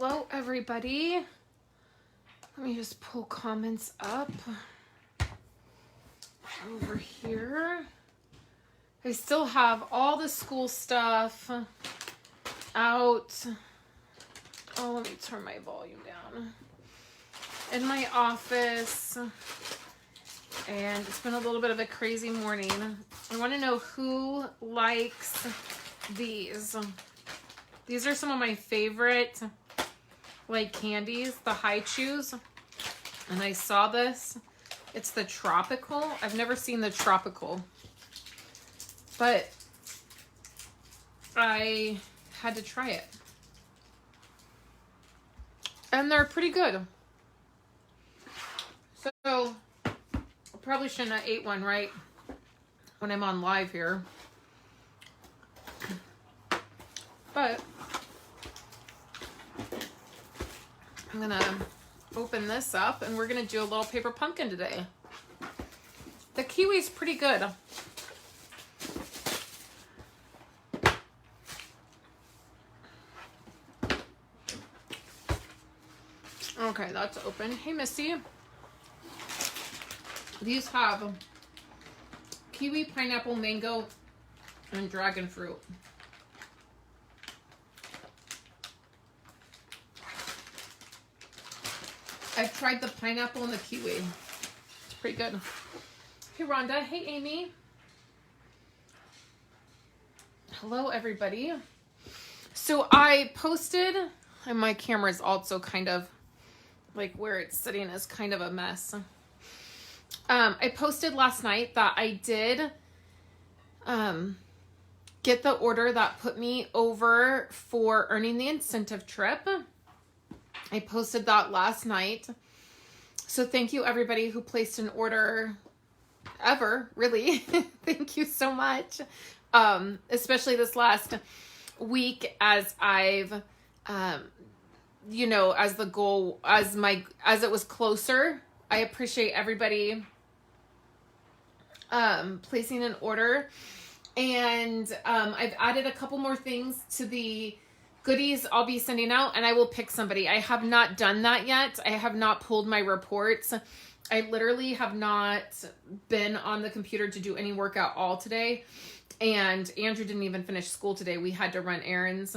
Hello, everybody. Let me just pull comments up over here. I still have all the school stuff out. Oh, let me turn my volume down. In my office. And it's been a little bit of a crazy morning. I want to know who likes these. These are some of my favorite like candies, the high chews. And I saw this. It's the tropical. I've never seen the tropical. But I had to try it. And they're pretty good. So I probably shouldn't have ate one right when I'm on live here. But I'm gonna open this up and we're gonna do a little paper pumpkin today. The kiwi's pretty good. Okay, that's open. Hey, Missy. These have kiwi, pineapple, mango, and dragon fruit. I've tried the pineapple and the kiwi. It's pretty good. Hey, Rhonda. Hey, Amy. Hello, everybody. So I posted, and my camera is also kind of, like where it's sitting is kind of a mess. I posted last night that I did get the order that put me over for earning the incentive trip. I posted that last night. So thank you everybody who placed an order ever, really. Thank you so much. Especially this last week as I've, you know, as the goal, as it was closer. I appreciate everybody placing an order. And I've added a couple more things to the goodies I'll be sending out, and I will pick somebody. I have not done that yet. I have not pulled my reports. I literally have not been on the computer to do any work at all today. And Andrew didn't even finish school today. We had to run errands.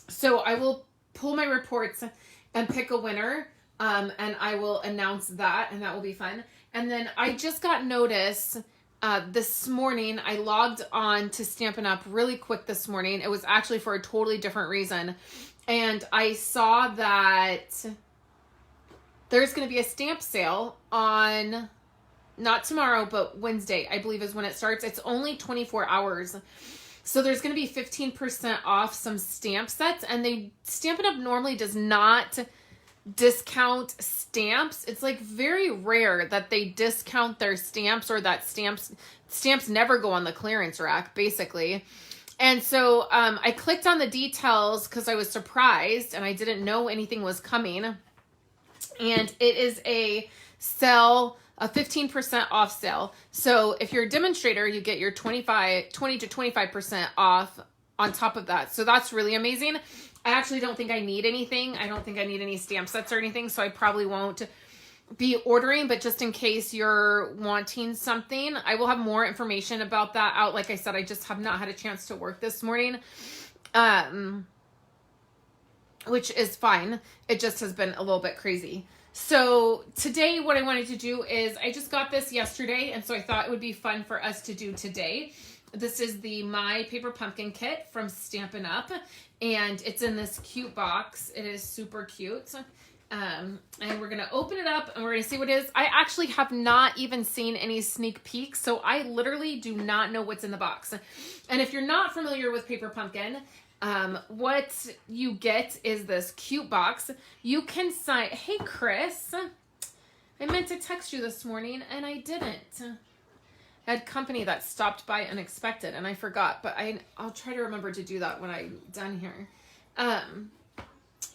So I will pull my reports and pick a winner. And I will announce that, and that will be fun. And then I just got notice this morning. I logged on to Stampin' Up! Really quick this morning. It was actually for a totally different reason. And I saw that there's going to be a stamp sale on, not tomorrow, but Wednesday, I believe is when it starts. It's only 24 hours. So there's going to be 15% off some stamp sets. And Stampin' Up! Normally does not discount stamps. It's like very rare that they discount their stamps, or that stamps never go on the clearance rack, basically. And so I clicked on the details because I was surprised and I didn't know anything was coming. And it is a sale, a 15% off sale. So if you're a demonstrator, you get your 20 to 25% off on top of that. So that's really amazing. I actually don't think I need anything. I don't think I need any stamp sets or anything, so I probably won't be ordering, but just in case you're wanting something, I will have more information about that out. Like I said, I just have not had a chance to work this morning, which is fine. It just has been a little bit crazy. So today what I wanted to do is, I just got this yesterday, and so I thought it would be fun for us to do today. This is the My Paper Pumpkin Kit from Stampin' Up! And it's in this cute box. It is super cute. And we're going to open it up and we're going to see what it is. I actually have not even seen any sneak peeks, so I literally do not know what's in the box. And if you're not familiar with Paper Pumpkin, what you get is this cute box. You can sign... Hey, Chris. I meant to text you this morning and I didn't. I had company that stopped by unexpected and I forgot, but I'll try to remember to do that when I'm done here.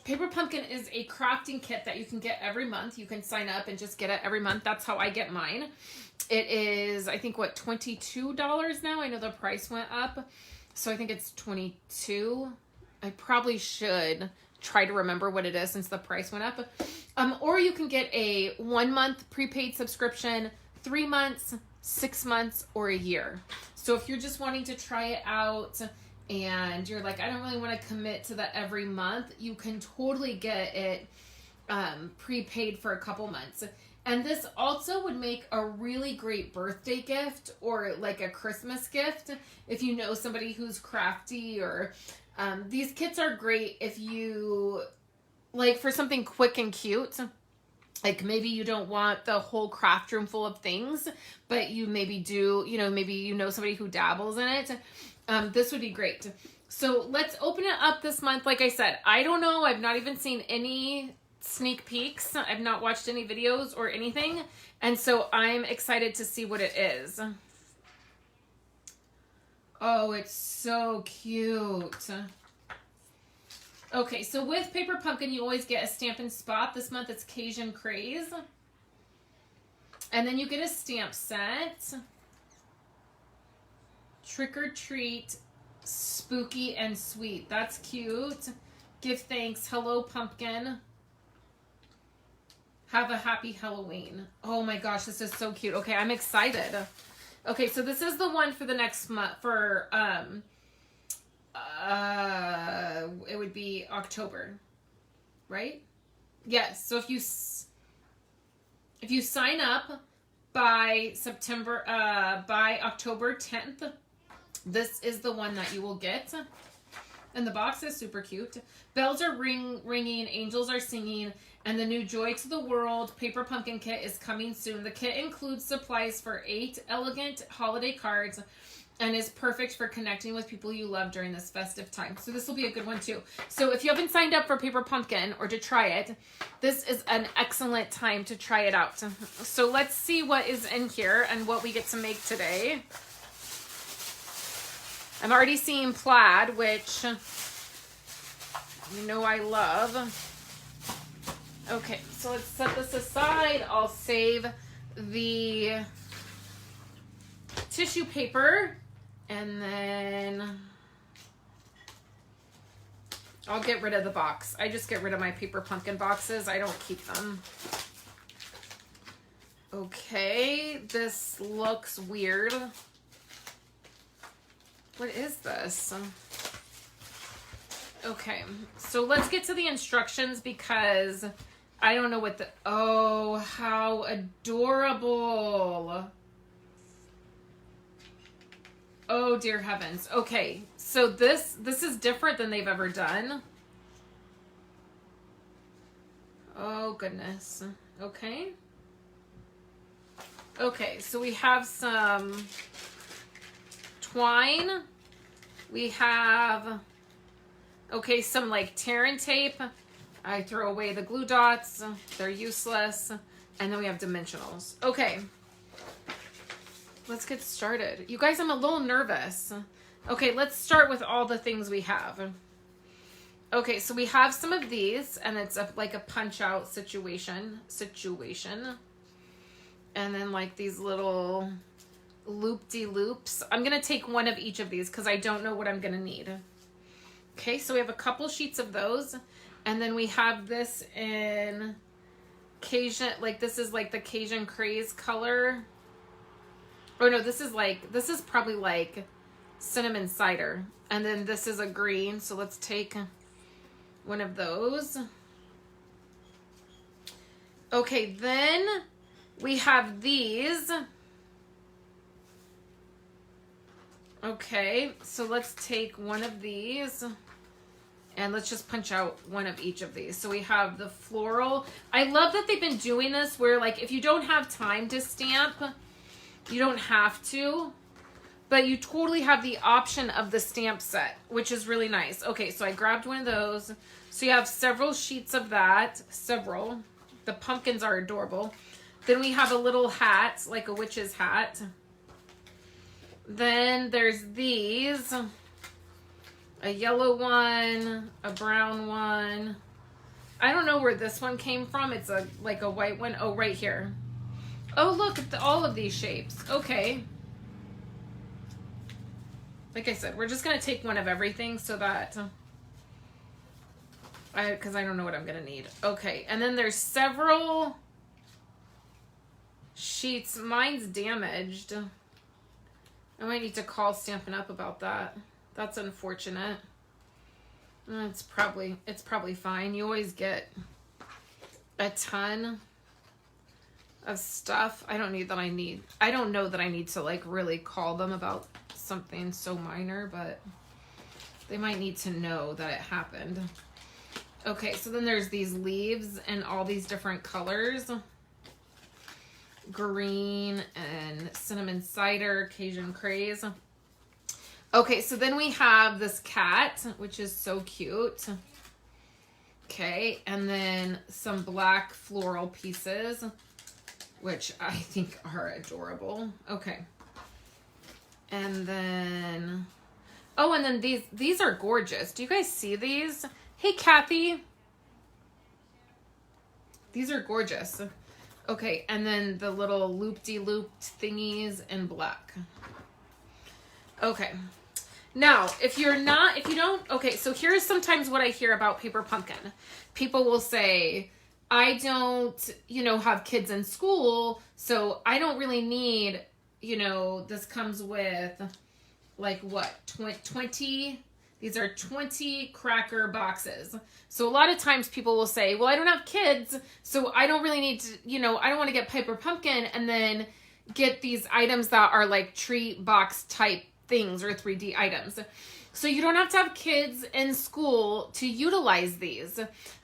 Paper Pumpkin is a crafting kit that you can get every month. You can sign up and just get it every month. That's how I get mine. It is, I think, what, $22 now? I know the price went up. So I think it's $22. I probably should try to remember what it is since the price went up. Or you can get a 1 month prepaid subscription, 3 months, 6 months, or a year. So if you're just wanting to try it out and you're like, I don't really want to commit to that every month, you can totally get it prepaid for a couple months. And this also would make a really great birthday gift or like a Christmas gift if you know somebody who's crafty, or these kits are great if you like for something quick and cute. Like maybe you don't want the whole craft room full of things, but you maybe do, maybe you know somebody who dabbles in it. This would be great. So let's open it up this month. Like I said, I don't know. I've not even seen any sneak peeks. I've not watched any videos or anything. And so I'm excited to see what it is. Oh, it's so cute. Okay, so with Paper Pumpkin, you always get a Stampin' Spot. This month it's Cajun Craze. And then you get a stamp set. Trick or Treat, Spooky and Sweet. That's cute. Give thanks. Hello, Pumpkin. Have a happy Halloween. Oh my gosh, this is so cute. Okay, I'm excited. Okay, so this is the one for the next month, for, it would be October, right? Yes, so if you sign up by by October 10th, this is the one that you will get. And the box is super cute. Bells are ringing, angels are singing, and the new Joy to the World Paper Pumpkin kit is coming soon. The kit includes supplies for 8 elegant holiday cards and is perfect for connecting with people you love during this festive time. So this will be a good one too. So if you haven't signed up for Paper Pumpkin or to try it, this is an excellent time to try it out. So let's see what is in here and what we get to make today. I'm already seeing plaid, which you know I love. Okay, so let's set this aside. I'll save the tissue paper and then I'll get rid of the box. I just get rid of my Paper Pumpkin boxes. I don't keep them. Okay, this looks weird. What is this? Okay, so let's get to the instructions because I don't know what the... Oh, how adorable. Oh, dear heavens. Okay, so this is different than they've ever done. Oh, goodness. Okay. Okay, so we have some twine. We have, okay, some like tear and tape. I throw away the glue dots. They're useless. And then we have dimensionals. Okay. Let's get started. You guys, I'm a little nervous. Okay, let's start with all the things we have. Okay, so we have some of these, and it's like a punch-out situation. And then like these little loop-de-loops. I'm going to take one of each of these because I don't know what I'm going to need. Okay, so we have a couple sheets of those. And then we have this in Cajun, like this is like the Cajun Craze color. Oh no, this is probably like cinnamon cider. And then this is a green, so let's take one of those. Okay, then we have these. Okay, so let's take one of these and let's just punch out one of each of these. So we have the floral. I love that they've been doing this where like if you don't have time to stamp, you don't have to, but you totally have the option of the stamp set, which is really nice. Okay, so I grabbed one of those. So you have several sheets of that, several. The pumpkins are adorable. Then we have a little hat, like a witch's hat. Then there's these, a yellow one, a brown one. I don't know where this one came from. It's like a white one. Oh, right here. Oh, look at all of these shapes. Okay. Like I said, we're just going to take one of everything so that... because I don't know what I'm going to need. Okay, and then there's several sheets. Mine's damaged. I might need to call Stampin' Up about that. That's unfortunate. It's probably fine. You always get a ton of stuff. I don't know that I need to like really call them about something so minor, but they might need to know that it happened. Okay, so then there's these leaves in all these different colors. Green and cinnamon cider, Cajun craze. Okay, so then we have this cat, which is so cute. Okay, and then some black floral pieces, which I think are adorable. Okay. And then, oh, and then these are gorgeous. Do you guys see these? Hey, Kathy. These are gorgeous. Okay, and then the little loop-de-looped thingies in black. Okay. Now, if you don't, okay, so here's sometimes what I hear about Paper Pumpkin. People will say, I don't, have kids in school, so I don't really need, this comes with, like, what, 20, these are 20 cracker boxes. So a lot of times people will say, well, I don't have kids, so I don't really need to, I don't want to get Paper Pumpkin and then get these items that are like treat box type things or 3D items. So you don't have to have kids in school to utilize these.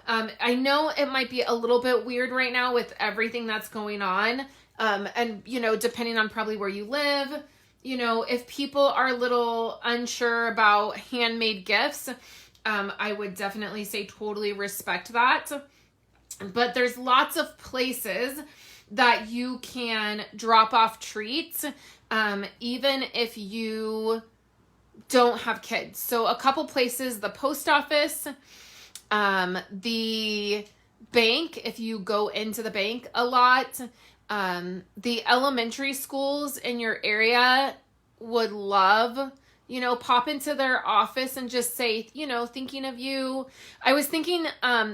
I know it might be a little bit weird right now with everything that's going on. And, depending on probably where you live, if people are a little unsure about handmade gifts, I would definitely say totally respect that. But there's lots of places that you can drop off treats, even if you don't have kids. So a couple places, the post office, the bank, if you go into the bank a lot, the elementary schools in your area would love, pop into their office and just say, thinking of you. I was thinking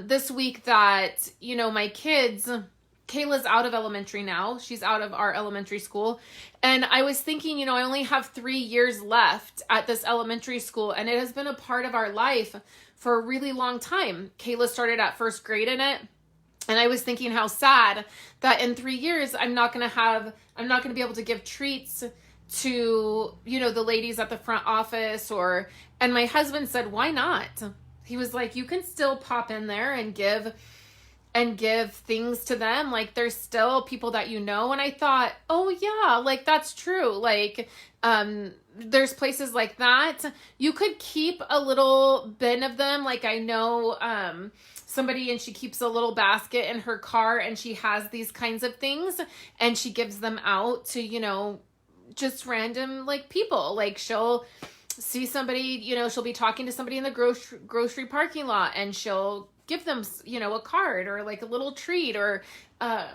this week that, my kids, Kayla's out of elementary now. She's out of our elementary school. And I was thinking, I only have 3 years left at this elementary school, and it has been a part of our life for a really long time. Kayla started at first grade in it. And I was thinking how sad that in 3 years, I'm not going to be able to give treats to, the ladies at the front office and my husband said, why not? He was like, you can still pop in there and give things to them. Like, there's still people that And I thought, oh yeah, like that's true. Like, there's places like that. You could keep a little bin of them. Like, I know, somebody, and she keeps a little basket in her car, and she has these kinds of things, and she gives them out to, just random like people. Like, she'll see somebody, she'll be talking to somebody in the grocery parking lot, and she'll give them, a card or like a little treat, or I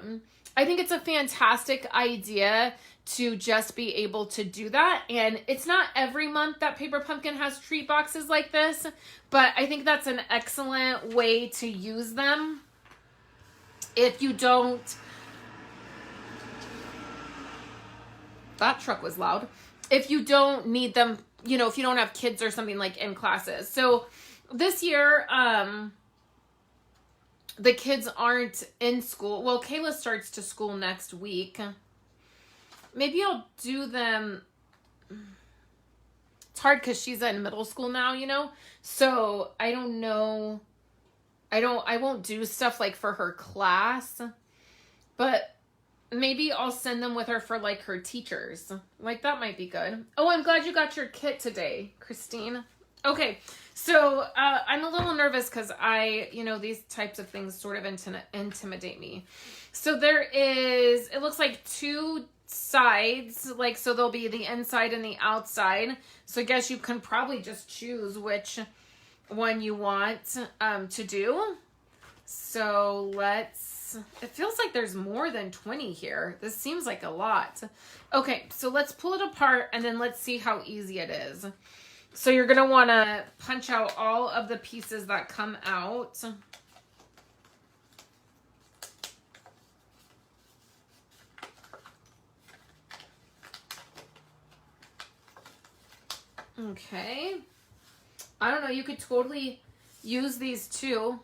think it's a fantastic idea to just be able to do that. And it's not every month that Paper Pumpkin has treat boxes like this, but I think that's an excellent way to use them. If you don't, that truck was loud. If you don't need them, if you don't have kids or something like in classes. So this year, the kids aren't in school. Well, Kayla starts to school next week. Maybe I'll do them. It's hard because she's in middle school now, so I don't know. I won't do stuff like for her class, but maybe I'll send them with her for like her teachers. Like, that might be good. Oh, I'm glad you got your kit today, Christine. Okay. So, I'm a little nervous because these types of things sort of intimidate me. So it looks like 2 sides, like, so there'll be the inside and the outside. So I guess you can probably just choose which one you want to do. So it feels like there's more than 20 here. This seems like a lot. Okay, so let's pull it apart and then let's see how easy it is. So you're going to want to punch out all of the pieces that come out. Okay. I don't know. You could totally use these too.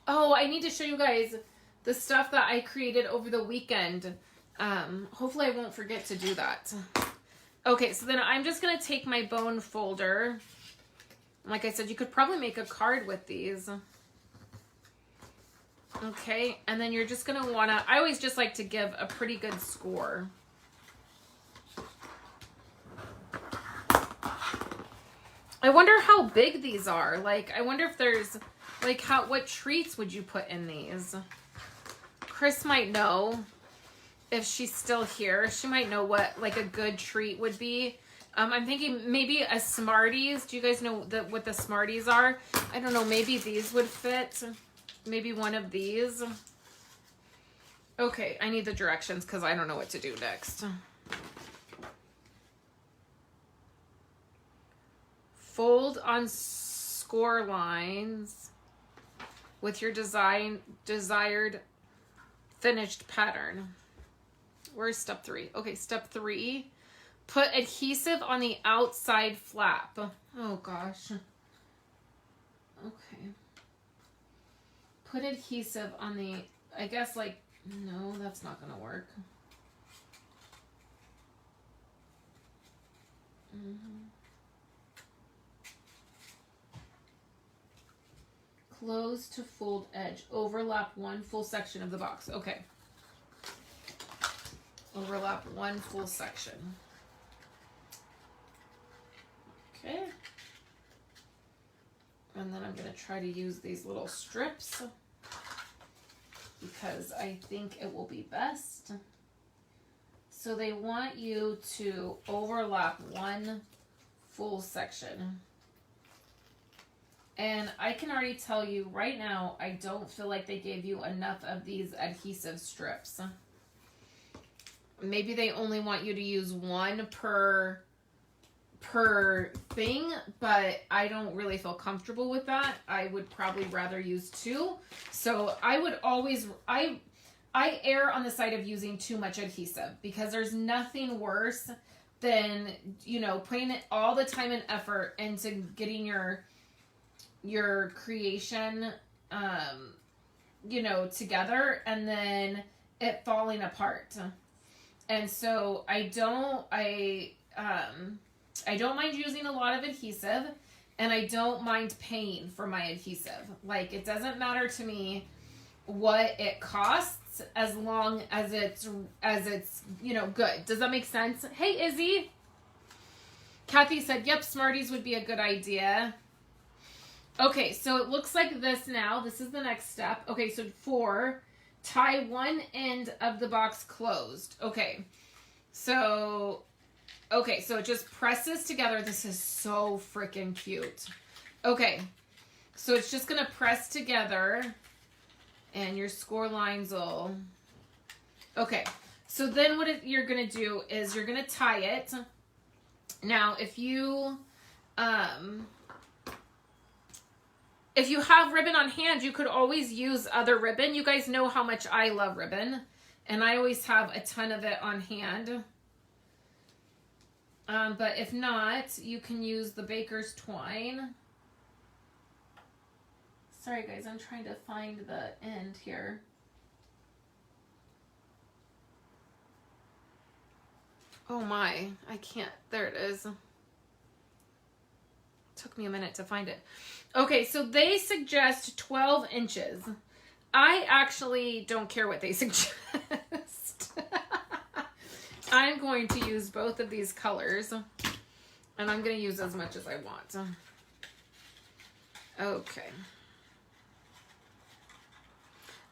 Oh, I need to show you guys the stuff that I created over the weekend. Hopefully I won't forget to do that. Okay, so then I'm just going to take my bone folder. Like I said, you could probably make a card with these. Okay, and then you're just going to want to, I always just like to give a pretty good score. I wonder how big these are. Like, I wonder if there's, like, what treats would you put in these? Chris might know if she's still here. She might know what, like, a good treat would be. I'm thinking maybe a Smarties. Do you guys know what the Smarties are? I don't know. Maybe these would fit. Maybe one of these. Okay, I need the directions because I don't know what to do next. Fold on score lines with your desired finished pattern. Where's step 3? Okay, step 3. Put adhesive on the outside flap. Oh gosh. Okay. Put adhesive on the, I guess, like, no, that's not gonna work. Close to fold edge. Overlap one full section of the box. Okay. Overlap one full section. Okay. And then I'm going to try to use these little strips because I think it will be best. So they want you to overlap one full section. And I can already tell you right now, I don't feel like they gave you enough of these adhesive strips. Maybe they only want you to use one per thing, but I don't really feel comfortable with that. I would probably rather use 2. So I would always, I err on the side of using too much adhesive because there's nothing worse than, you know, putting it all the time and effort into getting your creation, you know, together and then it falling apart. And so I don't mind using a lot of adhesive and I don't mind paying for my adhesive. Like, it doesn't matter to me what it costs as long as it's, you know, good. Does that make sense? Hey, Izzy. Kathy said, yep, Smarties would be a good idea. Okay, so it looks like this now. This is the next step. Okay, so 4, tie one end of the box closed. Okay, so it just presses together. This is so freaking cute. Okay, so it's just going to press together and your score lines will... Okay, so then what you're going to do is you're going to tie it. Now, if you have ribbon on hand, you could always use other ribbon. You guys know how much I love ribbon, and I always have a ton of it on hand. But if not, you can use the baker's twine. Sorry guys, I'm trying to find the end here. Oh my, I can't. There it is. Took me a minute to find it. Okay, so they suggest 12 inches. I actually don't care what they suggest. I'm going to use both of these colors, and I'm going to use as much as I want. Okay.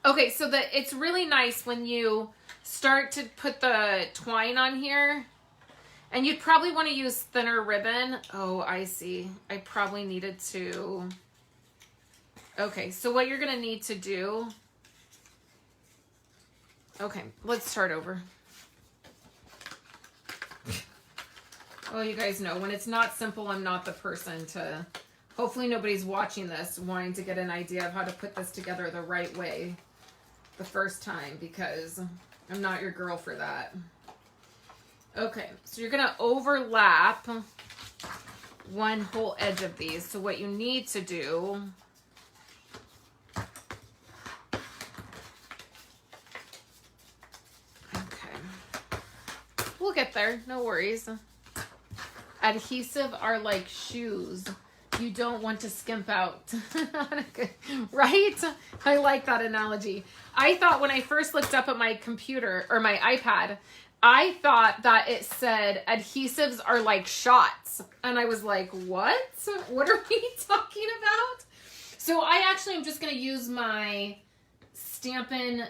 Okay, so it's really nice when you start to put the twine on here. And you'd probably want to use thinner ribbon. Oh, I see. I probably needed to... Okay, so what you're going to need to do... Okay, let's start over. Well, you guys know, when it's not simple, I'm not the person to... Hopefully nobody's watching this wanting to get an idea of how to put this together the right way the first time, because I'm not your girl for that. Okay, so you're going to overlap one whole edge of these. So what you need to do... Okay. We'll get there, no worries. Adhesive are like shoes. You don't want to skimp out. Right? I like that analogy. I thought when I first looked up at my computer or my iPad, I thought that it said adhesives are like shots. And I was like, what? What are we talking about? So I actually am just going to use my Stampin'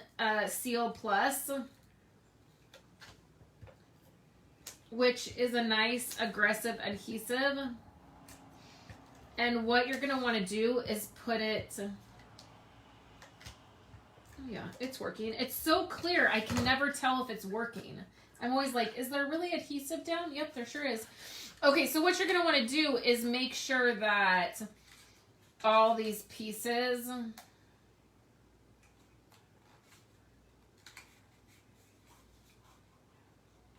Seal Plus, which is a nice aggressive adhesive. And what you're going to want to do is put it... Oh yeah, it's working. It's so clear, I can never tell if it's working. I'm always like, is there really adhesive down? Yep, there sure is. Okay, so what you're going to want to do is make sure that all these pieces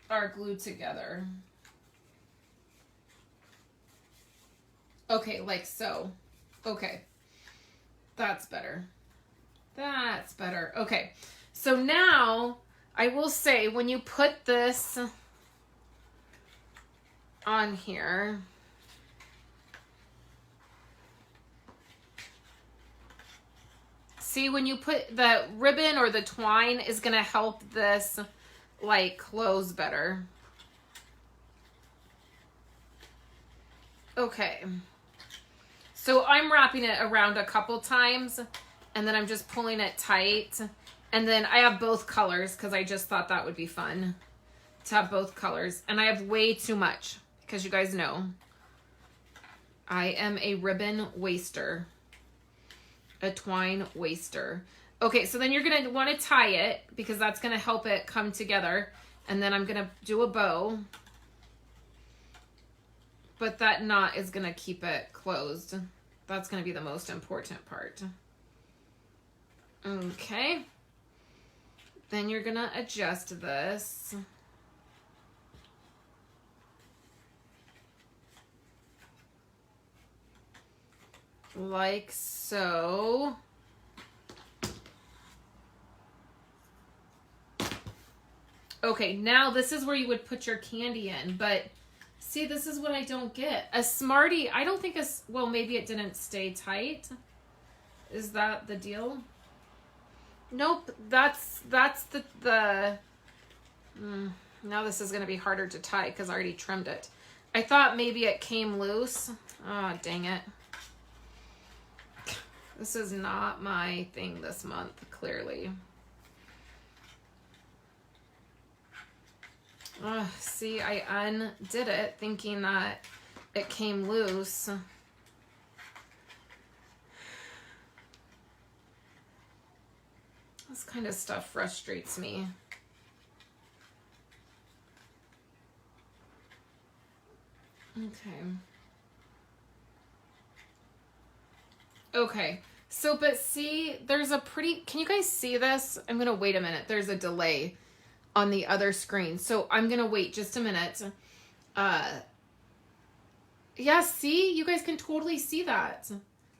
are glued together. Okay, like so. Okay. That's better. That's better. Okay. So now, I will say, when you put this on here, see, when you put the ribbon or the twine is going to help this, like, close better. Okay. So I'm wrapping it around a couple times, and then I'm just pulling it tight. And then I have both colors because I just thought that would be fun to have both colors. And I have way too much because you guys know I am a ribbon waster, a twine waster. Okay, so then you're going to want to tie it because that's going to help it come together. And then I'm going to do a bow. But that knot is going to keep it closed. That's going to be the most important part. Okay. Then you're going to adjust this. Like so. Okay, now this is where you would put your candy in, but see, this is what I don't get. A Smartie, I don't think well, maybe it didn't stay tight. Is that the deal? Nope, that's the now this is going to be harder to tie because I already trimmed it. I thought maybe it came loose. Oh, dang it. This is not my thing this month, clearly. See, I undid it thinking that it came loose. This kind of stuff frustrates me. Okay. Okay. So, but see, there's a pretty... Can you guys see this? I'm going to wait a minute. There's a delay on the other screen. So I'm going to wait just a minute. Yeah, see? You guys can totally see that.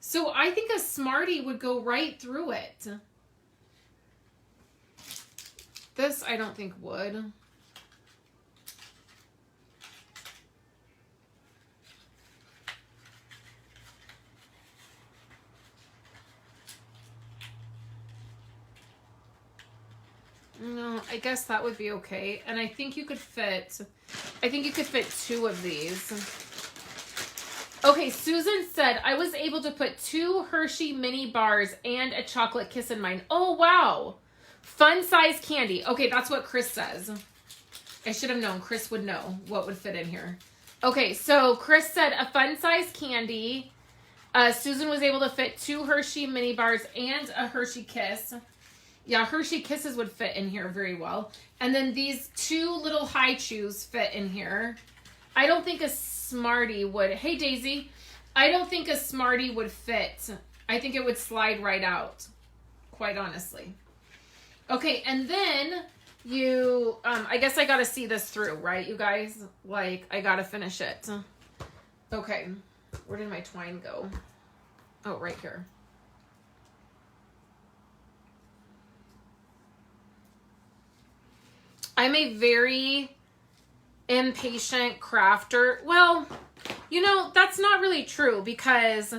So I think a Smartie would go right through it. This I don't think would. No, I guess that would be okay. And I think you could fit 2 of these. Okay, Susan said, I was able to put 2 Hershey mini bars and a chocolate kiss in mine. Oh, wow. Fun size candy. Okay, that's what Chris says. I should have known. Chris would know what would fit in here. Okay, so Chris said a fun size candy. Susan was able to fit 2 Hershey mini bars and a Hershey Kiss. Yeah, Hershey Kisses would fit in here very well. And then these 2 little high chews fit in here. I don't think a Smartie would, hey Daisy, I don't think a Smartie would fit. I think it would slide right out, quite honestly. Okay, and then you, I guess I gotta see this through, right, you guys? Like, I gotta finish it. Okay, where did my twine go? Oh, right here. I'm a very impatient crafter. Well, you know, that's not really true because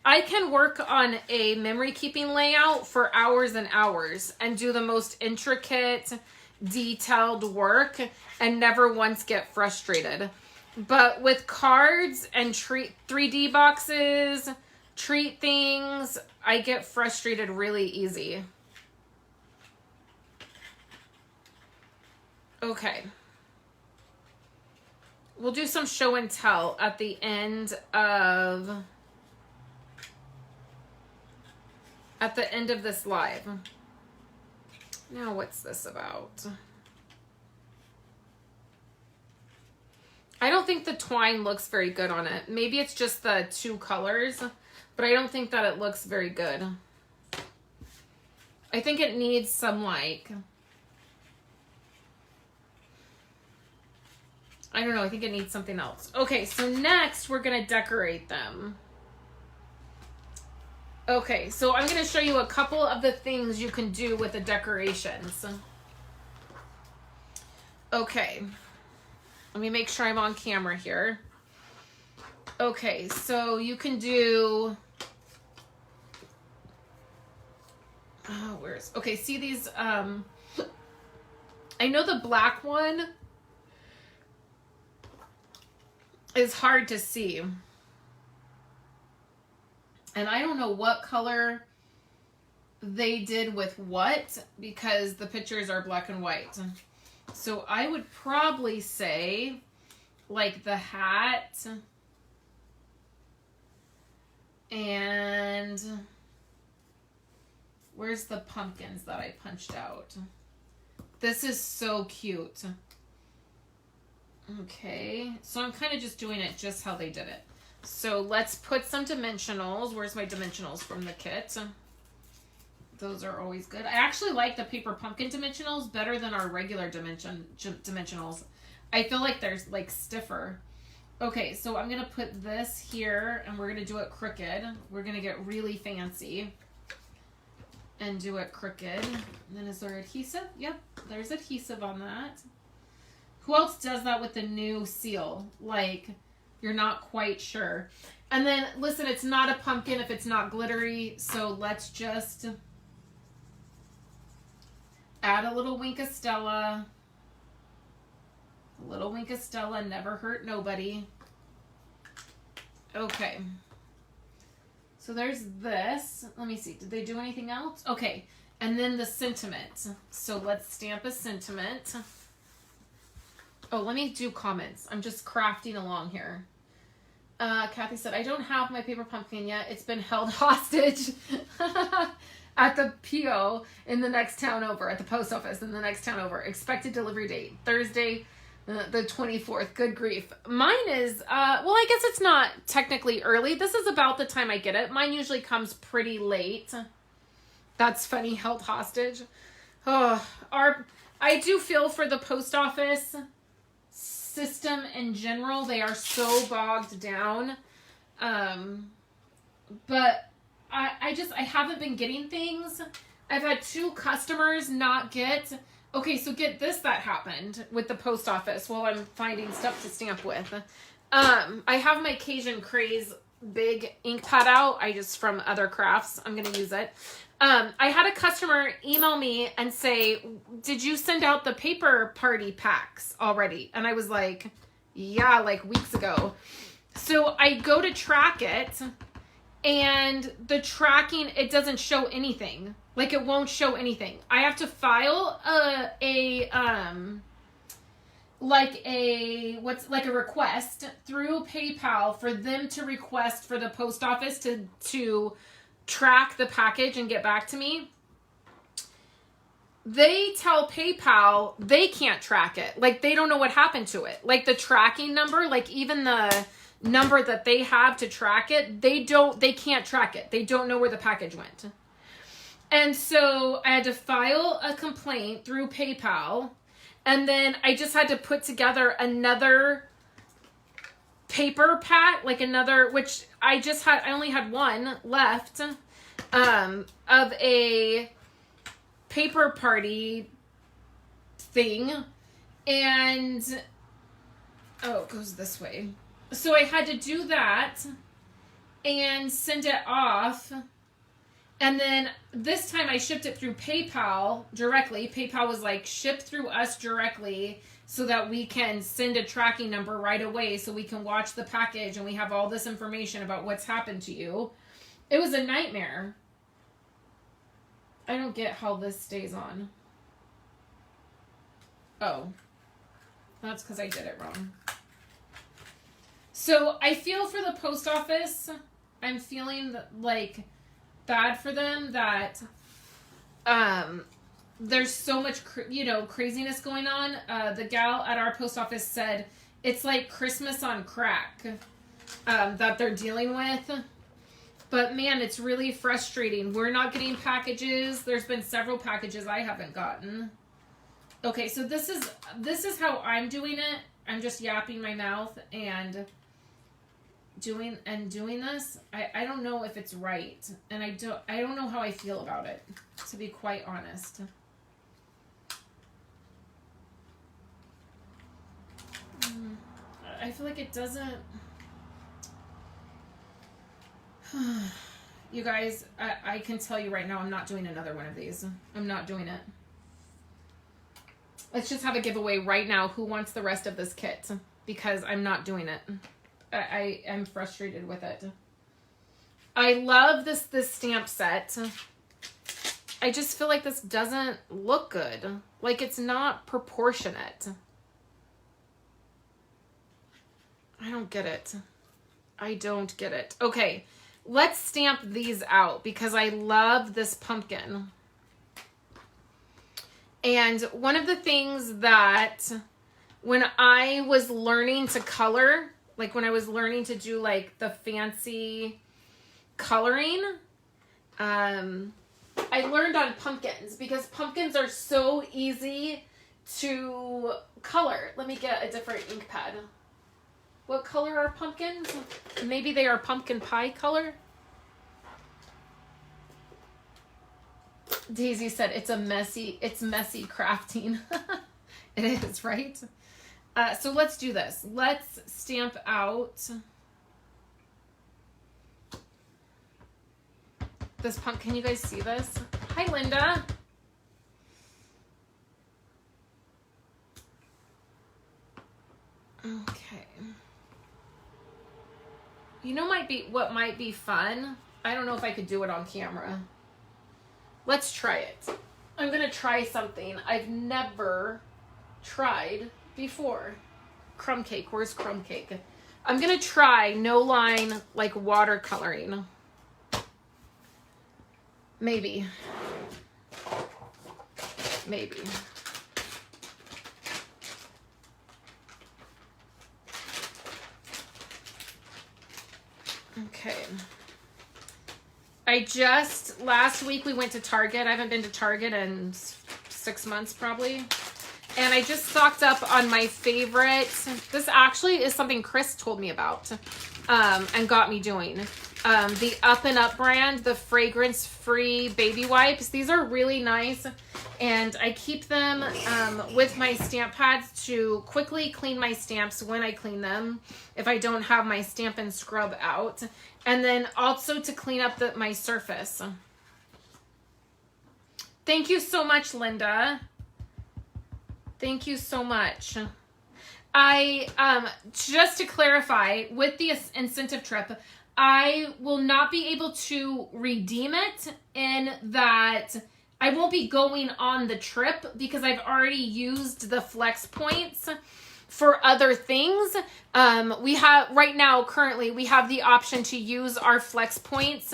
I can work on a memory keeping layout for hours and hours and do the most intricate, detailed work and never once get frustrated. But with cards and 3D boxes, treat things, I get frustrated really easy. Okay. We'll do some show and tell at the end of this live. Now, what's this about? I don't think the twine looks very good on it. Maybe it's just the two colors, but I don't think that it looks very good. I think it needs some, like, I don't know. I think it needs something else. Okay, so next we're going to decorate them. Okay, so I'm going to show you a couple of the things you can do with the decorations. Okay. Let me make sure I'm on camera here. Okay, so you can do... Oh, where's... Okay, see these... I know the black one is hard to see. And I don't know what color they did with what because the pictures are black and white. So I would probably say like the hat and where's the pumpkins that I punched out? This is so cute. Okay, so I'm kind of just doing it just how they did it. So let's put some dimensionals. Where's my dimensionals from the kit? Those are always good. I actually like the paper pumpkin dimensionals better than our regular dimensionals. I feel like they're like stiffer. Okay, so I'm going to put this here and we're going to do it crooked. We're going to get really fancy and do it crooked. And then is there adhesive? Yep, there's adhesive on that. Who else does that with the new seal? Like, you're not quite sure. And then, listen, it's not a pumpkin if it's not glittery. So let's just add a little wink of Stella. A little wink of Stella, never hurt nobody. Okay. So there's this. Let me see. Did they do anything else? Okay. And then the sentiment. So let's stamp a sentiment. Oh, let me do comments. I'm just crafting along here. Kathy said, I don't have my paper pumpkin yet. It's been held hostage at the PO in the next town over, at the post office in the next town over. Expected delivery date, Thursday, the 24th. Good grief. Mine is, well, I guess it's not technically early. This is about the time I get it. Mine usually comes pretty late. That's funny, held hostage. Oh, I do feel for the post office system in general. They are so bogged down. But I haven't been getting things. I've had 2 customers not get. Okay, so get this that happened with the post office while I'm finding stuff to stamp with. I have my Cajun Craze big ink pad out. From other crafts. I'm going to use it. I had a customer email me and say, did you send out the paper party packs already? And I was like, yeah, like weeks ago. So I go to track it and the tracking, it doesn't show anything. Like it won't show anything. I have to file a request through PayPal for them to request for the post office to track the package and get back to me. they tell PayPal they can't track it. Like, they don't know what happened to it. Like, the tracking number, like even the number that they have to track it, they can't track it. They don't know where the package went. And so I had to file a complaint through PayPal, and then I just had to put together another paper pack, like another, which I only had one left, of a paper party thing, and oh, it goes this way. So I had to do that and send it off. And then this time I shipped it through PayPal directly. PayPal was like, ship through us directly so that we can send a tracking number right away so we can watch the package and we have all this information about what's happened to you. It was a nightmare. I don't get how this stays on. Oh, that's because I did it wrong. So I feel for the post office. I'm feeling like bad for them that there's so much craziness going on. The gal at our post office said it's like Christmas on crack that they're dealing with. But man, it's really frustrating. We're not getting packages. There's been several packages I haven't gotten. Okay, so this is how I'm doing it. I'm just yapping my mouth and doing this. I don't know if it's right, and I don't know how I feel about it, to be quite honest. I feel like it doesn't. You guys, I can tell you right now, I'm not doing another one of these. I'm not doing it. Let's just have a giveaway right now. Who wants the rest of this kit? Because I'm not doing it. I am frustrated with it. I love this stamp set. I just feel like this doesn't look good. Like, it's not proportionate. I don't get it. I don't get it. Okay, let's stamp these out because I love this pumpkin. And one of the things that when I was learning to color, like when I was learning to do like the fancy coloring, I learned on pumpkins because pumpkins are so easy to color. Let me get a different ink pad. What color are pumpkins? Maybe they are pumpkin pie color. Daisy said it's messy crafting. It is, right? So let's do this. Let's stamp out this pumpkin. Can you guys see this? Hi, Linda. Okay. You know what might be fun? I don't know if I could do it on camera. Let's try it. I'm going to try something I've never tried before. Crumb cake. Where's crumb cake? I'm going to try no line like watercoloring. Maybe. Okay. Last week we went to Target. I haven't been to Target in 6 months probably. And I just stocked up on my favorite. This actually is something Chris told me about and got me doing. The Up and Up brand, the fragrance-free baby wipes. These are really nice. And I keep them with my stamp pads to quickly clean my stamps when I clean them, if I don't have my Stampin' scrub out. And then also to clean up my surface. Thank you so much, Linda. Thank you so much. Just to clarify, with the incentive trip, I will not be able to redeem it in that I won't be going on the trip because I've already used the flex points for other things. We have right now, currently, we have the option to use our flex points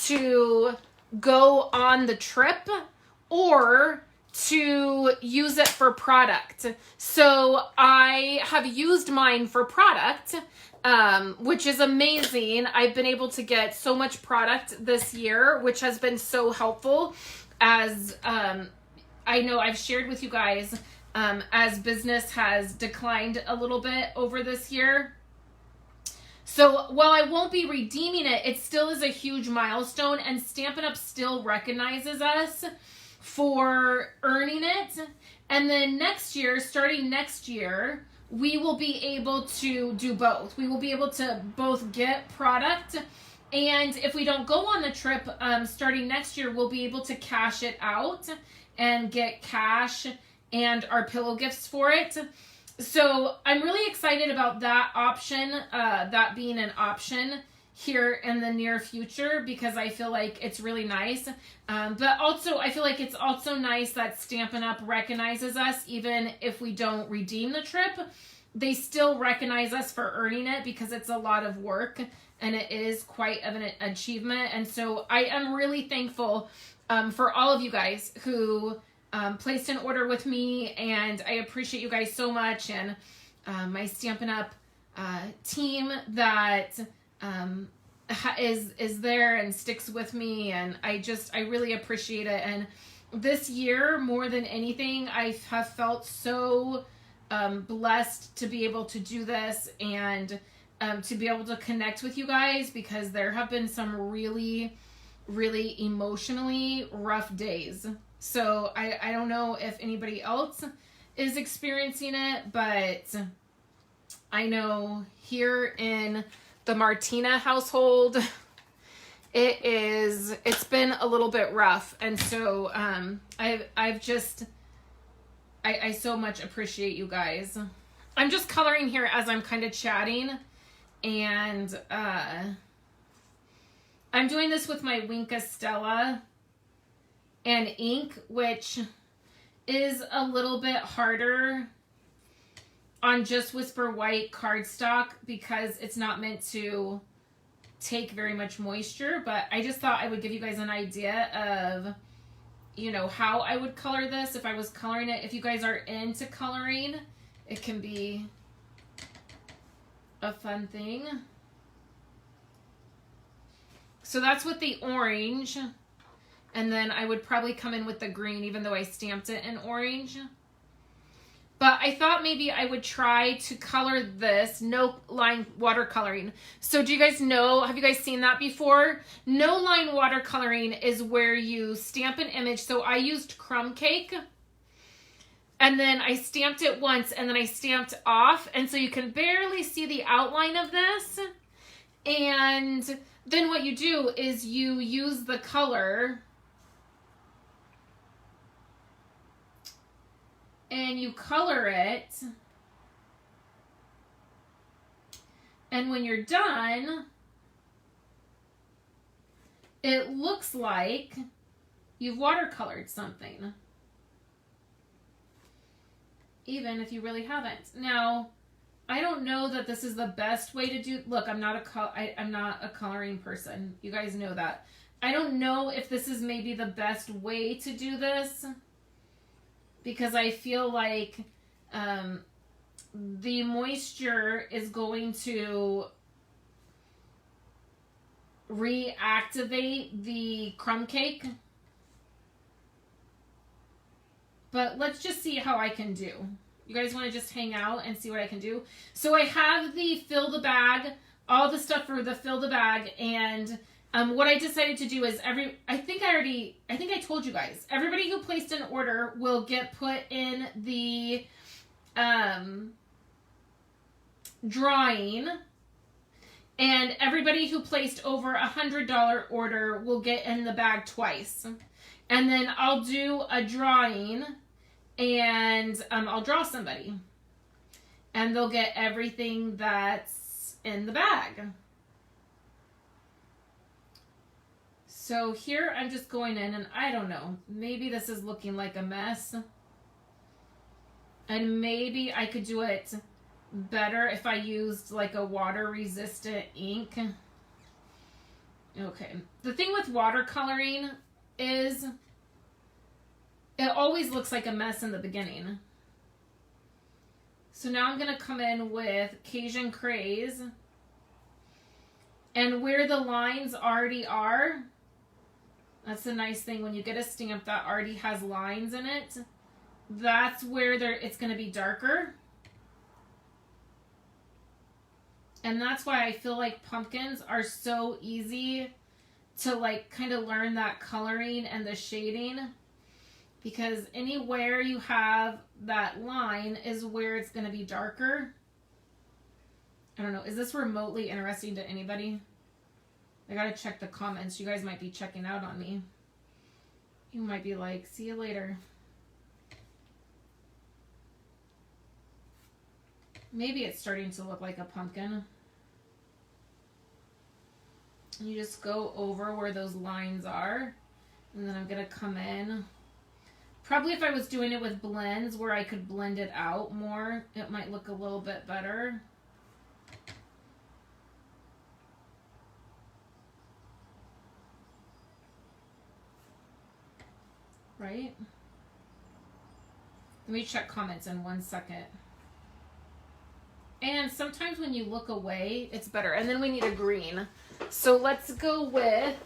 to go on the trip or to use it for product. So I have used mine for product, which is amazing. I've been able to get so much product this year, which has been so helpful, as I know I've shared with you guys, as business has declined a little bit over this year. So while I won't be redeeming it, it still is a huge milestone, and Stampin' Up! Still recognizes us for earning it. And then next year, starting next year, we will be able to do both. We will be able to both get product, and if we don't go on the trip, starting next year, we'll be able to cash it out and get cash and our pillow gifts for it. So I'm really excited about that option, that being an option here in the near future, because I feel like it's really nice. But also, I feel like it's also nice that Stampin' Up! Recognizes us, even if we don't redeem the trip. They still recognize us for earning it, because it's a lot of work and it is quite of an achievement. And so I am really thankful for all of you guys who placed an order with me, and I appreciate you guys so much, and my Stampin' Up! Team that is there and sticks with me, and I really appreciate it. And this year, more than anything, I have felt so blessed to be able to do this, and to be able to connect with you guys, because there have been some really, really emotionally rough days. So I don't know if anybody else is experiencing it, but I know here in the Martinez household, it's been a little bit rough. And so I so much appreciate you guys. I'm just coloring here as I'm kind of chatting, and I'm doing this with my Winka Stella and ink, which is a little bit harder on just Whisper White cardstock, because it's not meant to take very much moisture. But I just thought I would give you guys an idea of, you know, how I would color this if I was coloring it. If you guys are into coloring, it can be a fun thing. So that's with the orange. And then I would probably come in with the green, even though I stamped it in orange. But I thought maybe I would try to color this no line watercoloring. So do you guys know, have you guys seen that before? No line watercoloring is where you stamp an image. So I used crumb cake, and then I stamped it once, and then I stamped off. And so you can barely see the outline of this. And then what you do is you use the color, and you color it, and when you're done, it looks like you've watercolored something, even if you really haven't. Now, I don't know that this is the best way to do. Look, I'm not a coloring person. You guys know that. I don't know if this is maybe the best way to do this, because I feel like the moisture is going to reactivate the crumb cake. But let's just see how I can do. You guys want to just hang out and see what I can do? So I have the fill the bag, all the stuff for the fill the bag, and what I decided to do is I think I told you guys, everybody who placed an order will get put in the drawing, and everybody who placed over $100 order will get in the bag twice. And then I'll do a drawing, and I'll draw somebody, and they'll get everything that's in the bag. So here I'm just going in, and I don't know, maybe this is looking like a mess, and maybe I could do it better if I used like a water resistant ink. Okay, the thing with watercoloring is It always looks like a mess in the beginning. So now I'm going to come in with Cajun Craze. And where the lines already are, that's the nice thing when you get a stamp that already has lines in it, that's where it's going to be darker. And that's why I feel like pumpkins are so easy to like kind of learn that coloring and the shading, because anywhere you have that line is where it's going to be darker. I don't know. Is this remotely interesting to anybody? I gotta check the comments. You guys might be checking out on me. You might be like, see you later. Maybe it's starting to look like a pumpkin. You just go over where those lines are. And then I'm gonna come in. Probably if I was doing it with blends where I could blend it out more, it might look a little bit better. Right? Let me check comments in 1 second. And sometimes when you look away, it's better. And then we need a green. So let's go with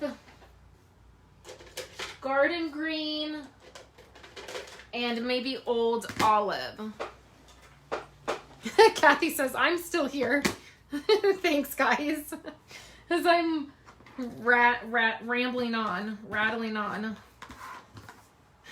Garden Green and maybe Old Olive. Kathy says, I'm still here. Thanks, guys. As I'm rattling on.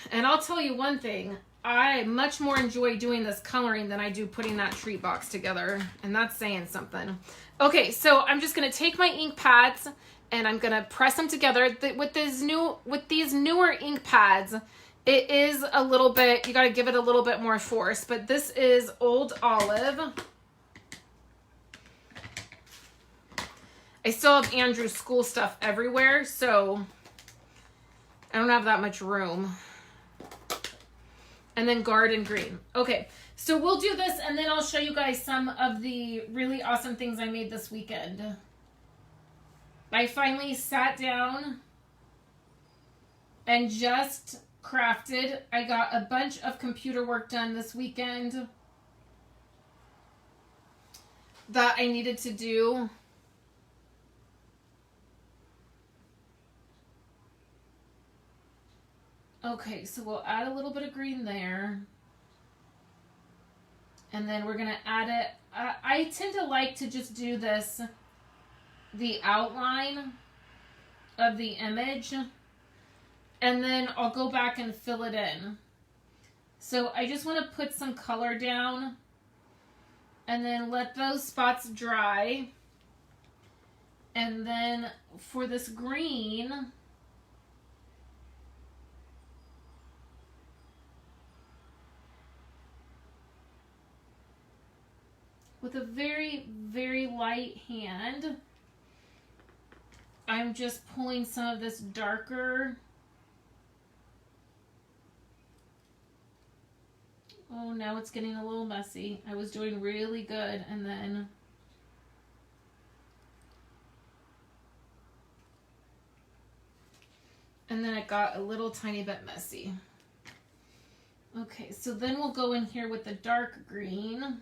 And I'll tell you one thing. I much more enjoy doing this coloring than I do putting that treat box together. And that's saying something. Okay, so I'm just going to take my ink pads and I'm going to press them together. With these newer ink pads, it is a little bit, you got to give it a little bit more force. But this is Old Olive. I still have Andrew's school stuff everywhere, so I don't have that much room. And then Garden Green. Okay, so we'll do this and then I'll show you guys some of the really awesome things I made this weekend. I finally sat down and just crafted. I got a bunch of computer work done this weekend that I needed to do. Okay, so we'll add a little bit of green there. And then we're going to add it. I tend to like to just do this, the outline of the image. And then I'll go back and fill it in. So I just want to put some color down. And then let those spots dry. And then for this green, with a very, very light hand, I'm just pulling some of this darker. Oh, now it's getting a little messy. I was doing really good and then it got a little tiny bit messy. Okay, so then we'll go in here with the dark green.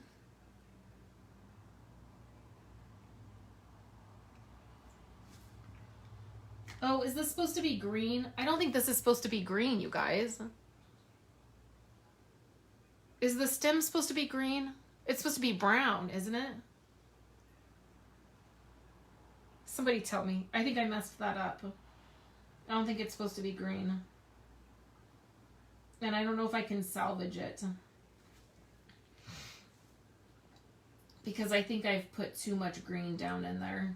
Oh, is this supposed to be green? I don't think this is supposed to be green, you guys. Is the stem supposed to be green? It's supposed to be brown, isn't it? Somebody tell me. I think I messed that up. I don't think it's supposed to be green. And I don't know if I can salvage it. Because I think I've put too much green down in there.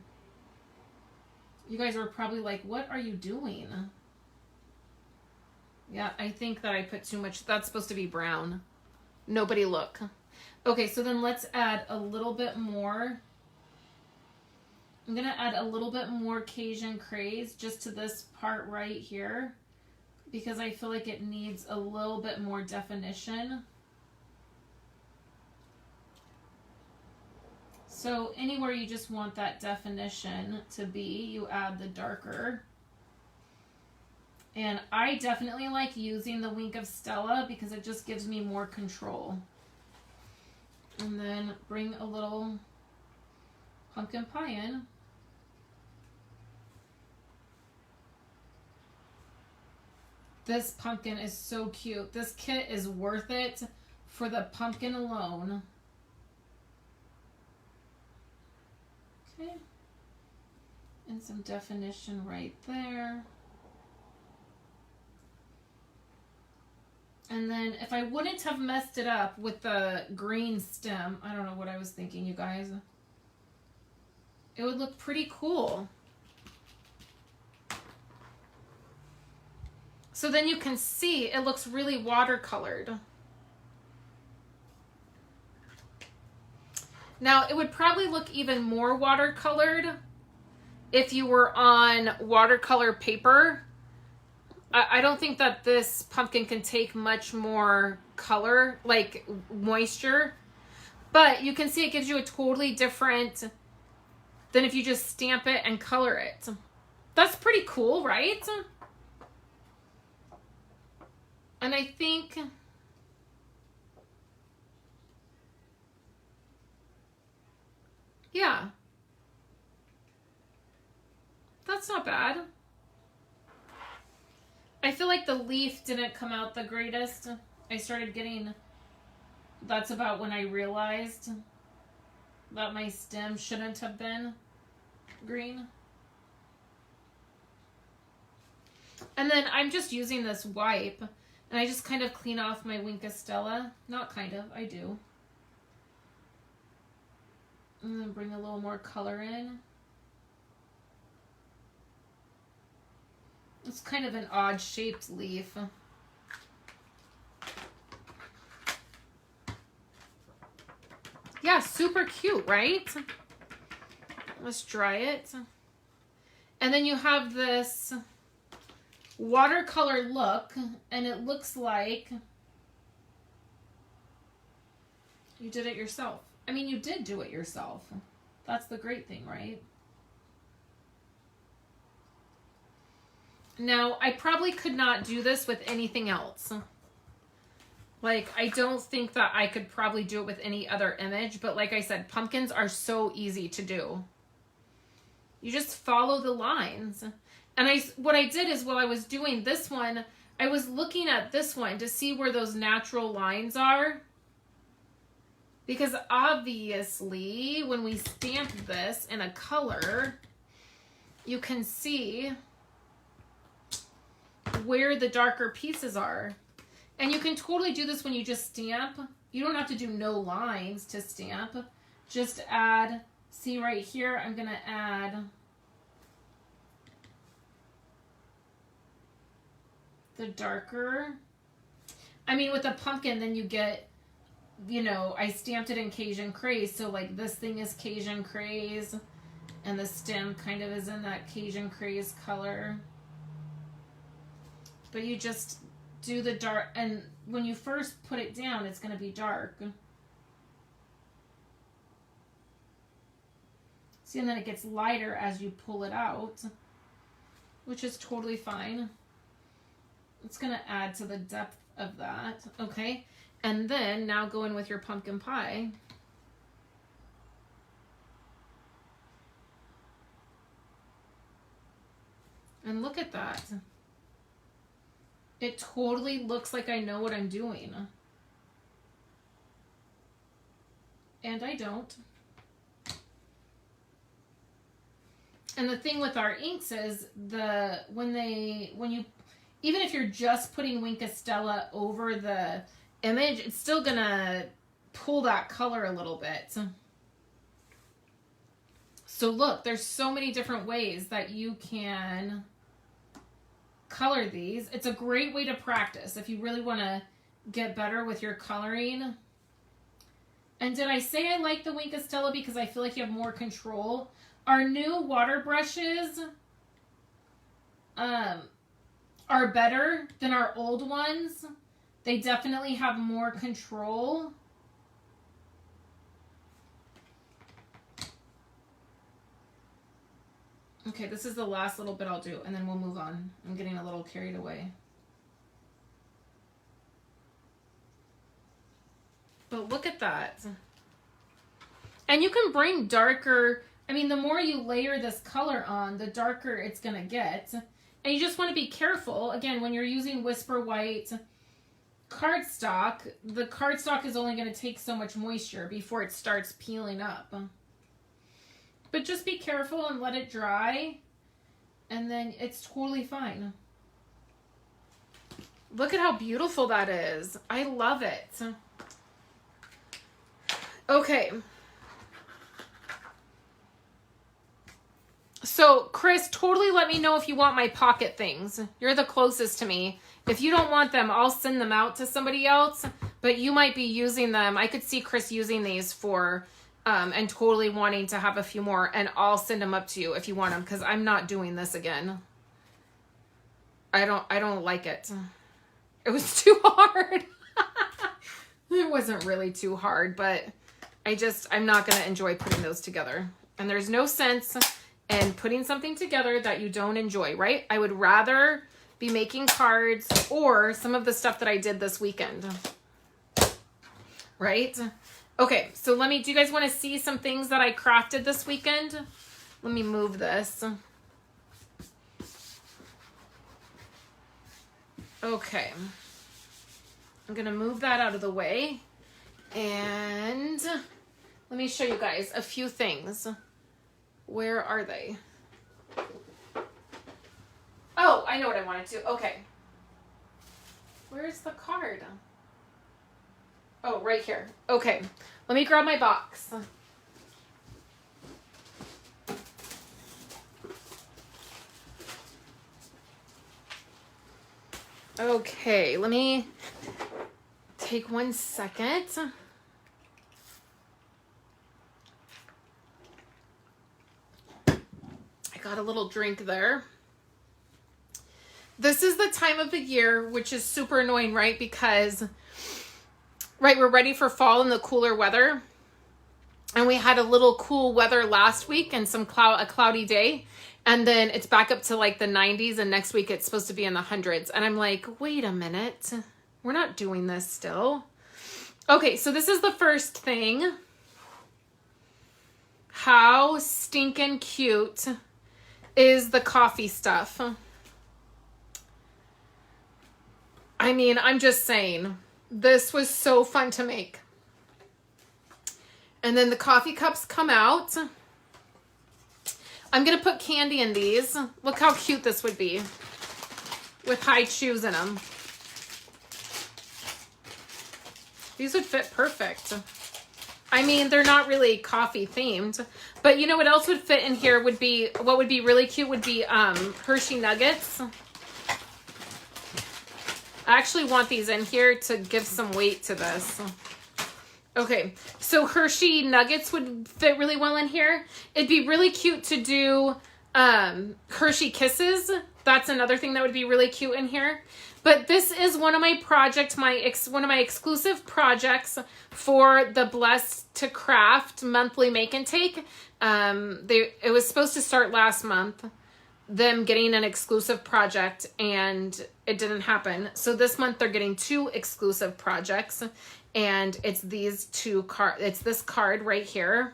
You guys are probably like, what are you doing? Yeah, I think that I put too much. That's supposed to be brown. Nobody look. Okay, so then let's add a little bit more. I'm going to add a little bit more Cajun Craze just to this part right here, because I feel like it needs a little bit more definition. So anywhere you just want that definition to be, you add the darker. And I definitely like using the Wink of Stella because it just gives me more control. And then bring a little pumpkin pie in. This pumpkin is so cute. This kit is worth it for the pumpkin alone. Okay. And some definition right there. And then if I wouldn't have messed it up with the green stem, I don't know what I was thinking, you guys. It would look pretty cool. So then you can see it looks really watercolored. Now it would probably look even more watercolored if you were on watercolor paper. I don't think that this pumpkin can take much more color, like moisture, but you can see it gives you a totally different than if you just stamp it and color it. That's pretty cool, right? And I think yeah, that's not bad. I feel like the leaf didn't come out the greatest. I started getting, that's about when I realized that my stem shouldn't have been green. And then I'm just using this wipe and I just kind of clean off my Wink of Stella. Not kind of, I do. And then bring a little more color in. It's kind of an odd shaped leaf. Yeah, super cute, right? Let's dry it. And then you have this watercolor look, and it looks like you did it yourself. I mean, you did do it yourself. That's the great thing, right? Now, I probably could not do this with anything else. Like, I don't think that I could probably do it with any other image, but like I said, pumpkins are so easy to do. You just follow the lines. And what I did is while I was doing this one, I was looking at this one to see where those natural lines are. Because obviously, when we stamp this in a color, you can see where the darker pieces are. And you can totally do this when you just stamp. You don't have to do no lines to stamp. Just add, see right here, I'm going to add the darker. I mean, with a pumpkin, then you get, you know, I stamped it in Cajun Craze, so like this thing is Cajun Craze, and the stem kind of is in that Cajun Craze color. But you just do the dark, and when you first put it down, it's going to be dark. See, and then it gets lighter as you pull it out, which is totally fine. It's going to add to the depth of that, okay? And then now go in with your pumpkin pie. And look at that. It totally looks like I know what I'm doing. And I don't. And the thing with our inks is when you even if you're just putting Wink of Stella over the image, it's still gonna pull that color a little bit. So look, there's so many different ways that you can color these. It's a great way to practice if you really want to get better with your coloring. And did I say I like the Wink of Stella because I feel like you have more control? Our new water brushes are better than our old ones. They definitely have more control. Okay, this is the last little bit I'll do, and then we'll move on. I'm getting a little carried away. But look at that. And you can bring darker, I mean, the more you layer this color on, the darker it's going to get. And you just want to be careful. Again, when you're using Whisper White cardstock, the cardstock is only going to take so much moisture before it starts peeling up. But just be careful and let it dry, and then it's totally fine. Look at how beautiful that is. I love it. Okay. So, Chris, totally let me know if you want my pocket things. You're the closest to me. If you don't want them, I'll send them out to somebody else, but you might be using them. I could see Chris using these for, and totally wanting to have a few more, and I'll send them up to you if you want them, because I'm not doing this again. I don't like it. It was too hard. It wasn't really too hard, but I'm not going to enjoy putting those together. And there's no sense in putting something together that you don't enjoy, right? I would rather be making cards or some of the stuff that I did this weekend, right? Okay, so do you guys want to see some things that I crafted this weekend? Let me move this. Okay. I'm going to move that out of the way. And let me show you guys a few things. Where are they? Oh, I know what I wanted to. Okay. Where's the card? Oh, right here. Okay. Let me grab my box. Okay, let me take 1 second. I got a little drink there. This is the time of the year, which is super annoying, right? Because, right, we're ready for fall and the cooler weather. And we had a little cool weather last week and a cloudy day. And then it's back up to like the 90s, and next week it's supposed to be in the hundreds. And I'm like, wait a minute. We're not doing this still. Okay, so this is the first thing. How stinking cute is the coffee stuff? I mean, I'm just saying, this was so fun to make. And then the coffee cups come out. I'm going to put candy in these. Look how cute this would be with high shoes in them. These would fit perfect. I mean, they're not really coffee themed, but you know what else would fit in here would be, what would be really cute would be Hershey Nuggets. I actually want these in here to give some weight to this. Okay, so Hershey Nuggets would fit really well in here. It'd be really cute to do Hershey Kisses. That's another thing that would be really cute in here. But this is one of my projects, one of my exclusive projects for the Blessed to Craft monthly make and take. It was supposed to start last month, them getting an exclusive project, and it didn't happen. So this month they're getting 2 exclusive projects, and it's these 2 cards. It's this card right here.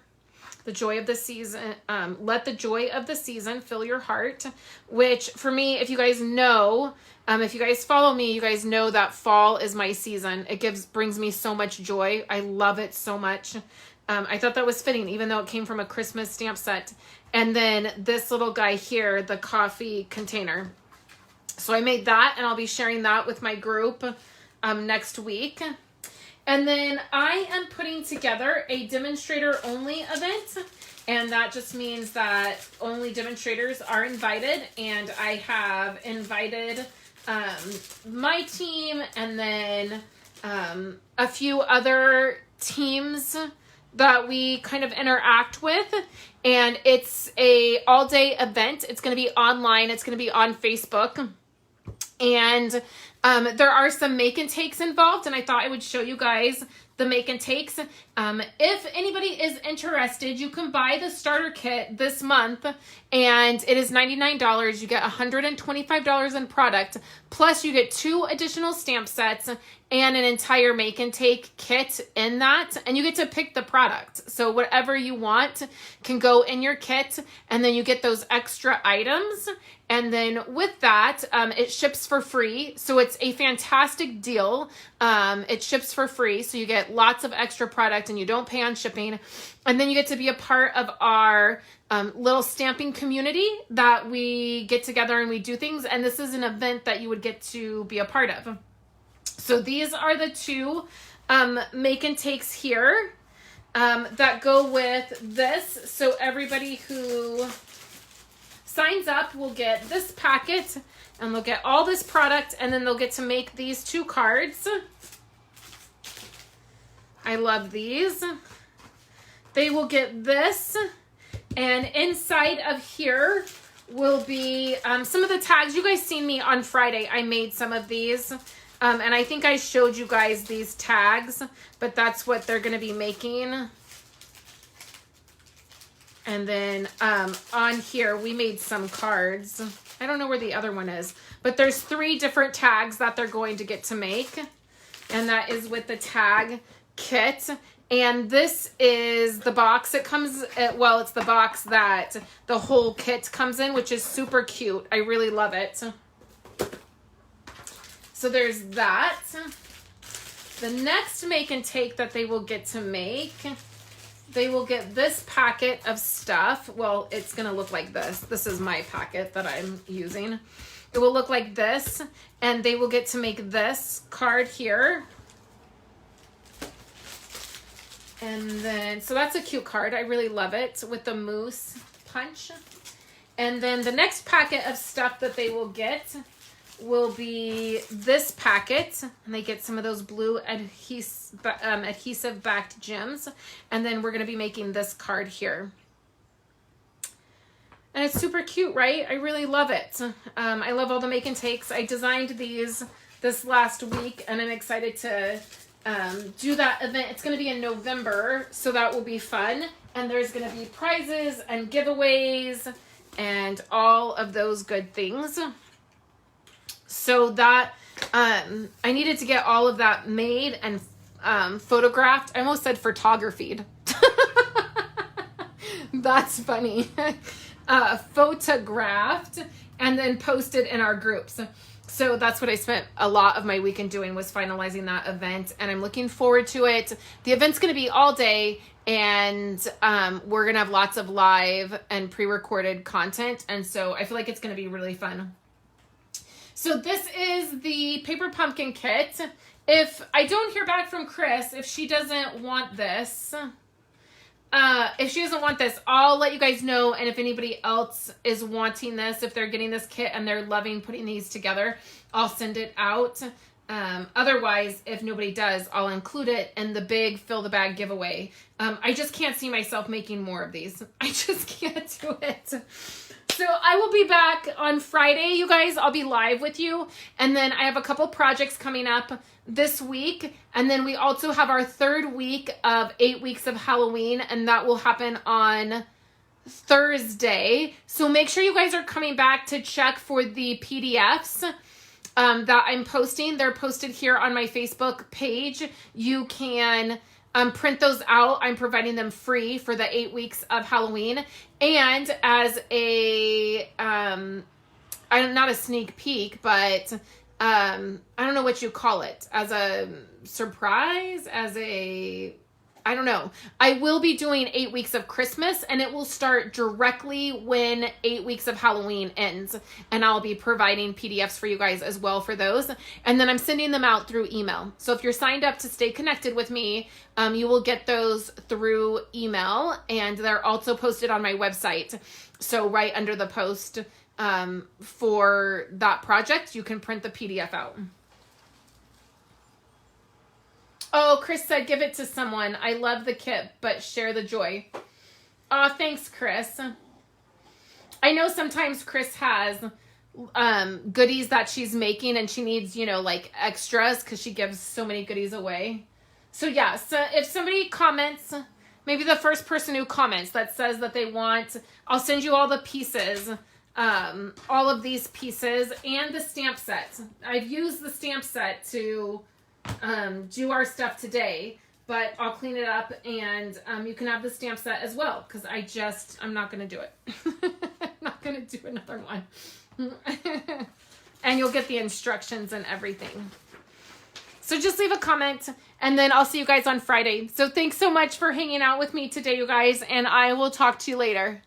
The joy of the season, let the joy of the season fill your heart, which for me, if you guys know, if you guys follow me, you guys know that fall is my season. It brings me so much joy. I love it so much. I thought that was fitting, even though it came from a Christmas stamp set. And then this little guy here, the coffee container. So I made that, and I'll be sharing that with my group next week. And then I am putting together a demonstrator only event, and that just means that only demonstrators are invited, and I have invited my team and then a few other teams that we kind of interact with, and it's a all-day event. It's going to be online. It's going to be on Facebook, and There are some make and takes involved, and I thought I would show you guys the make and takes. If anybody is interested, you can buy the starter kit this month, and it is $99. You get $125 in product, plus you get 2 additional stamp sets and an entire make and take kit in that, and you get to pick the product. So whatever you want can go in your kit, and then you get those extra items. And then with that, it ships for free. So it's a fantastic deal. It ships for free. So you get lots of extra product and you don't pay on shipping. And then you get to be a part of our little stamping community that we get together and we do things. And this is an event that you would get to be a part of. So these are the 2 make and takes here that go with this. So everybody who signs up will get this packet, and they'll get all this product, and then they'll get to make these 2 cards. I love these. They will get this, and inside of here will be some of the tags. You guys seen me on Friday. I made some of these, and I think I showed you guys these tags, but that's what they're going to be making. And then on here, we made some cards. I don't know where the other one is, but there's 3 different tags that they're going to get to make. And that is with the tag kit. And this is the box it comes, well, it's the box that the whole kit comes in, which is super cute. I really love it. So there's that. The next make and take that they will get to make, they will get this packet of stuff. Well, it's going to look like this. This is my packet that I'm using. It will look like this, and they will get to make this card here. And then, so that's a cute card. I really love it with the moose punch. And then the next packet of stuff that they will get will be this packet, and they get some of those blue adhesive backed gems, and then we're going to be making this card here, and it's super cute, right? I really love it. I love all the make and takes. I designed these this last week, and I'm excited to do that event. It's going to be in November, so that will be fun, and there's going to be prizes and giveaways and all of those good things. So that, I needed to get all of that made and photographed. I almost said photographed. That's funny. Photographed and then posted in our groups. So that's what I spent a lot of my weekend doing, was finalizing that event. And I'm looking forward to it. The event's going to be all day, and we're going to have lots of live and pre-recorded content. And so I feel like it's going to be really fun. So this is the paper pumpkin kit. If I don't hear back from Chris, if she doesn't want this, I'll let you guys know. And if anybody else is wanting this, if they're getting this kit and they're loving putting these together, I'll send it out. Otherwise, if nobody does, I'll include it in the big fill the bag giveaway. I just can't see myself making more of these. I just can't do it. So I will be back on Friday, you guys. I'll be live with you. And then I have a couple projects coming up this week. And then we also have our 3rd week of 8 weeks of Halloween. And that will happen on Thursday. So make sure you guys are coming back to check for the PDFs that I'm posting. They're posted here on my Facebook page. You can print those out. I'm providing them free for the 8 weeks of Halloween. And as a, not a sneak peek, but I don't know what you call it. As a surprise, I don't know. I will be doing 8 weeks of Christmas, and it will start directly when 8 weeks of Halloween ends. And I'll be providing PDFs for you guys as well for those. And then I'm sending them out through email. So if you're signed up to stay connected with me, you will get those through email. And they're also posted on my website. So right under the post for that project, you can print the PDF out. Oh, Chris said, give it to someone. I love the kit, but share the joy. Oh, thanks, Chris. I know sometimes Chris has goodies that she's making, and she needs, you know, like extras because she gives so many goodies away. So yeah, so if somebody comments, maybe the first person who comments that says that they want, I'll send you all the pieces, all of these pieces and the stamp set. I've used the stamp set to do our stuff today, but I'll clean it up, and you can have the stamp set as well, because I'm not going to do it. I'm not going to do another one. And you'll get the instructions and everything. So just leave a comment, and then I'll see you guys on Friday. So thanks so much for hanging out with me today, you guys, and I will talk to you later.